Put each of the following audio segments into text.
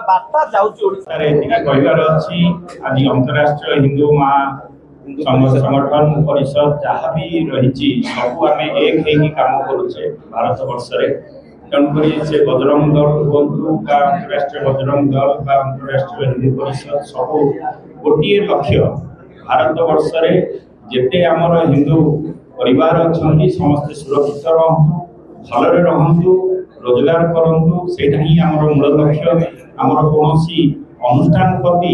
बार्ता जाउची ओडिसा रे एतिका कहिबार अछि आज अंतरराष्ट्रीय हिंदू संगठन परिषद जहाँ भी रही सब आम एक ही काम करुचे भारत वर्ष तेणुक से बजरंग दल हूँ अंतरराष्ट्रीय बजरंग दल अंतरराष्ट्रीय हिंदू परिषद सब गोटे लक्ष्य भारत वर्ष जेते आमर हिंदू परिवार अच्छा समस्ते सुरक्षित रहतु भलरे रहतु रोजगार करूँ से मूल लक्ष्य आमर कौन अनुष्ठान प्रति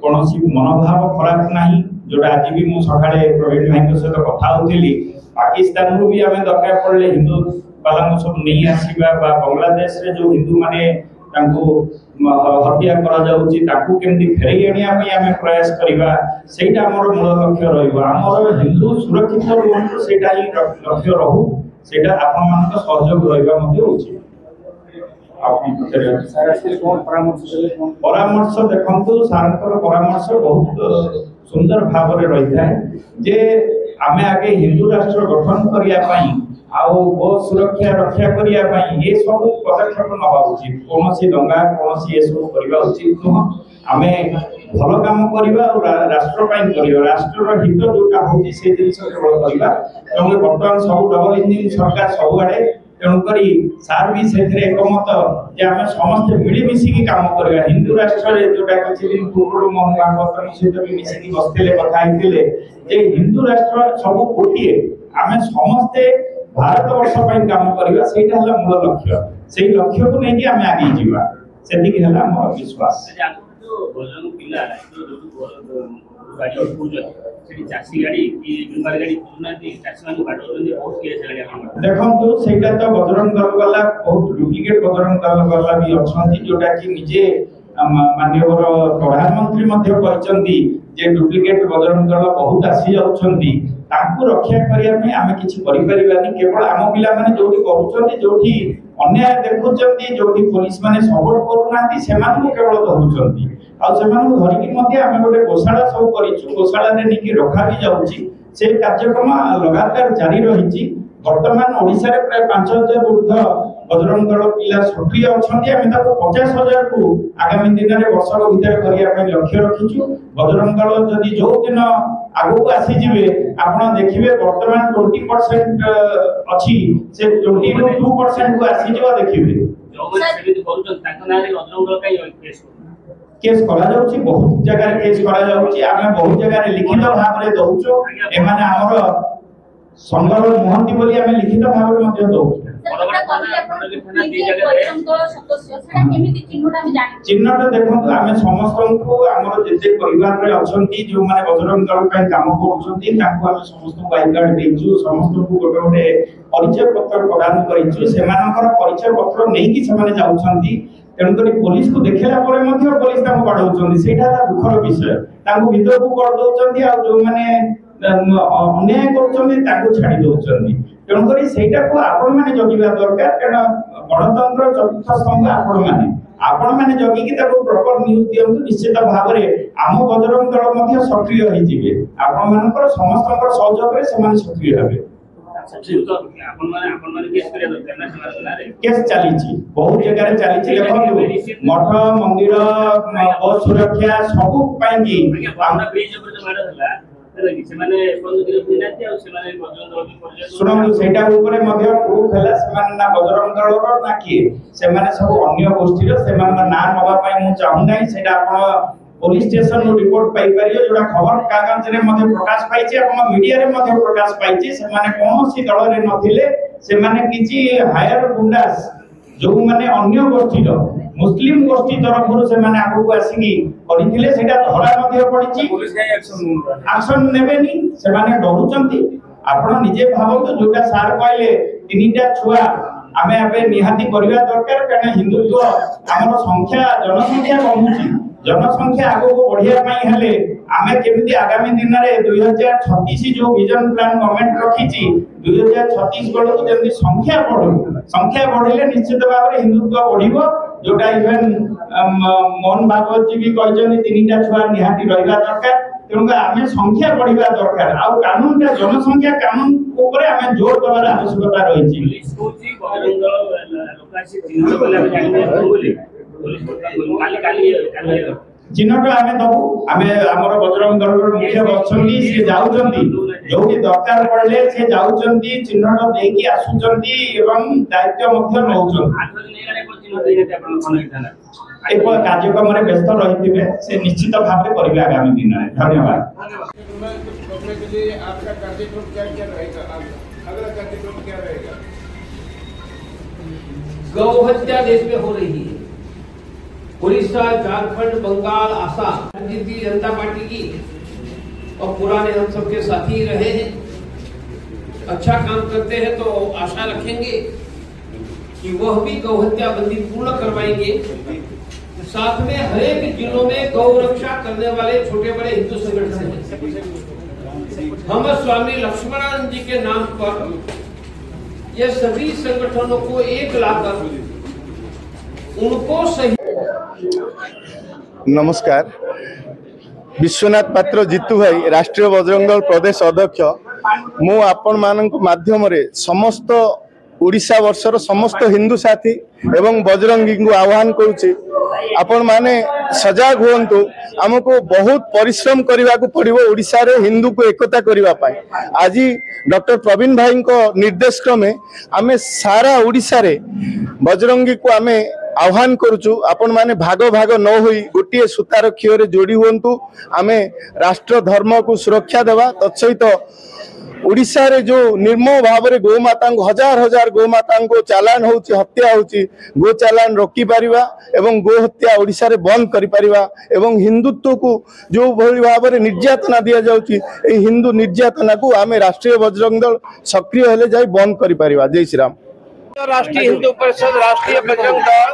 कौन मनोभाव खराब ना जोटा आज भी मुझे सकाଳେ प्रवीण भाई सहित कथा होती पाकिस्तान भी आम दरकार पड़े हिंदू बाला सब नहीं आसवा बांग्लादेश रे जो हिंदू माने हत्या केमती फेरई आने प्रयास करवा सेटा मूल लक्ष्य रमर हिंदू सुरक्षित रुहतु से लक्ष्य रहू से आप सहयोग रहा परामर्श देखु सार परामर्श बहुत सुंदर भाव रही है जे आम आगे हिंदू राष्ट्र गठन करने गो सुरक्षा रक्षा करने ये सब पदक्षेप नवा उचित कौन दंगा कौन ये सब करवा उचित नुह आम भल कम करवा राष्ट्र राष्ट्र हित जोटा हूँ से जिन केवल करवा तेणु बर्तमान सब डबल इंजिन सरकार सबुआड़े तेणुक सार भी से एकमत जे आम समस्ते मिलमिशिकी काम करवा हिंदू राष्ट्र जोटा किसी दिन पूर्व मोहन भागवत सहित भी मिसिकी बसते कथा जे हिंदू राष्ट्र सब गोटे आम समस्ते भारत वर्ष काम करवा से मूल लक्ष्य से लक्ष्य को लेकिन आम आगे जावा से मोर विश्वास देखो सेटा तो बजरंग दल वाला बहुत डुप्लिकेट बजरंग दल वाला भी अच्छा जोटा कि निजे माननीय प्रधानमंत्री जे डुप्लिकेट बजरंग दल बहुत आसी जाउछंती तांको रक्षा करने आम कि केवल आम पिला जो करुँच अन्याय देखुंट जो पुलिस मैंने सपोर्ट करूना से केवल धरुंच धरिकी आम गोटे गोशाला सब कर गोशाला रखा भी जाऊँगी से कार्यक्रम लगातार जारी रही वर्तमान ओडिशा रे प्राय 5000 ऊर्ध्व बजरंग दल पिला सक्रिय अच्छा 50,000 को आगामी दिन में वर्ष भर करने लक्ष्य रखीचु बजरंग दल जदि जो दिन आगु को आसीजे आप देखिए वर्तमान 20% अच्छी से 22% को आसीज देखिए केस करा जाउची बहुत जगह केस करा जाउची आमे बहुत जगह लिखित भाव में दउचो एमाने हमर संगरो मोहंती बोली आमे लिखित भाव में मध्य दउचो चिन्हट देखो आम समस्त को आम जिते परिवार अच्छी जो मैंने बजरंग दल काम कर समस्त आई कार्ड देचु समस्त को गोटे गोटे परिचय पत्र प्रदान कर परिचय पत्र नहीं जाऊँगी तेणुक पुलिस को देखला पुलिस बाड़ौं से दुखर विषय भितर को कर दौरान जो मैंने अन्याय कर छाड़ी दौरान तेणुक को आपण मैंने जगिबा दरकार कारण गणतंत्र चतुर्थ स्तंभ आपण मैंने जगिकी प्रॉपर न्यूज दियंतु निश्चित भाव में आम बजरंग दल सक्रिय होइजिबे आपण मानकर समस्त सहयोग रे समान सक्रिय हेबे केस चली बहुत जगह चली देखो मठ मंदिर बस सुरक्षा सब शुणु से प्रूफ है बजरंग दल ना किए से सब अन्य गोष्ठी ना ना चाहूना से पुलिस स्टेशन रिपोर्ट पाई परियो जोड़ा खबर कागज रे मध्य प्रकाश पाइछि अपन मीडिया रे मध्य प्रकाश पाइछि से माने कोनोसी दल रे नथिले से माने किछि हायर गुंडास जो माने अन्य गोष्ठी मुस्लिम गोष्ठी तरफ से माने आगु आसिकी करिथिले सेटा धरा मध्य पड़िछि पुलिस एक्शन नेबेनी से माने डरुचंती आपण निजे भाबतो जोटा सार कहले तीनटा छुआ आमे आबे निहाती करबा दरकार कारण हिंदुत्व हमर संख्या जनसंख्या कमुछि जनसंख्या आगो को बढ़िया हेले आमे केमिति आगामी दिन में 2036 जो विजन प्लान गवर्नमेंट रखी 2036 बेलू जमी संख्या बढ़े निश्चित भाव में हिंदुत्व बढ़ जोटा इवेन मोहन भागवत जी भी कहते तीनटा छुआ निहाती रहा दरकार तेणुक आम संख्या बढ़ा दरकार आउ कानून जनसंख्या कानून ऊपर आम जोर देवार आवश्यकता रही चिन्हट आम दबू आम आम बजरंग दल मुख्य अच्छा सी जाऊँगी जो दरकार पड़े सी जाऊँगी चिन्हट देकी आसुंच दायित्व नौ कार्यक्रम में व्यस्त रही से निश्चित भाव में करेंगे आगामी दिन में। धन्यवाद। गौ हत्या देश में हो रही है। उड़ीसा, झारखंड, बंगाल, आसाम, भारतीय जनता पार्टी की और पुराने हम सबके साथी रहे हैं, अच्छा काम करते हैं तो आशा रखेंगे कि वह भी गौ हत्या बंदी पूर्ण करवाएंगे। साथ में हर एक जिलों में गौ रक्षा करने वाले छोटे बड़े हिंदू संगठन हैं। हम स्वामी लक्ष्मणानंद जी के नाम पर ये सभी संगठनों को एक लाकर उनको सही। नमस्कार, विश्वनाथ पात्र जीतू भाई राष्ट्रीय बजरंग दल प्रदेश अध्यक्ष मु आपण मानक माध्यम रे समस्त ओडिशा वर्षर समस्त हिंदू साथी एवं बजरंगी को आह्वान करुचे आपण माने सजग हुंतु। आमको बहुत परिश्रम करने को पड़ो ओडिशा रे हिंदू को एकता करने। आज डॉक्टर प्रवीण भाई को निर्देश क्रमे आमे सारा ओडिशा रे बजरंगी को आमे आह्वान करुचु। आपण माने भाग भाग न होई गोटे सूतार खियोरे जोड़ी हुंतु। आमे राष्ट्र धर्म को सुरक्षा देवा तत्सहित ओडिशा रे जो निर्मम भाव में गोमाता हजार हजार गोमाता को चालान होची हत्या होची गो चालान रोकी पारिबा एवं गो हत्या ओडिशा रे बंद करि पारिबा एवं हिंदुत्व को जो भली भाव में निर्यातना दिया जाउची ए हिंदू निर्यातना को आमे राष्ट्रीय बजरंग दल सक्रिय हेले जाई बंद करि पारिबा। जय श्री राम। राष्ट्रीय हिंदू परिषद, राष्ट्रीय बजरंग दल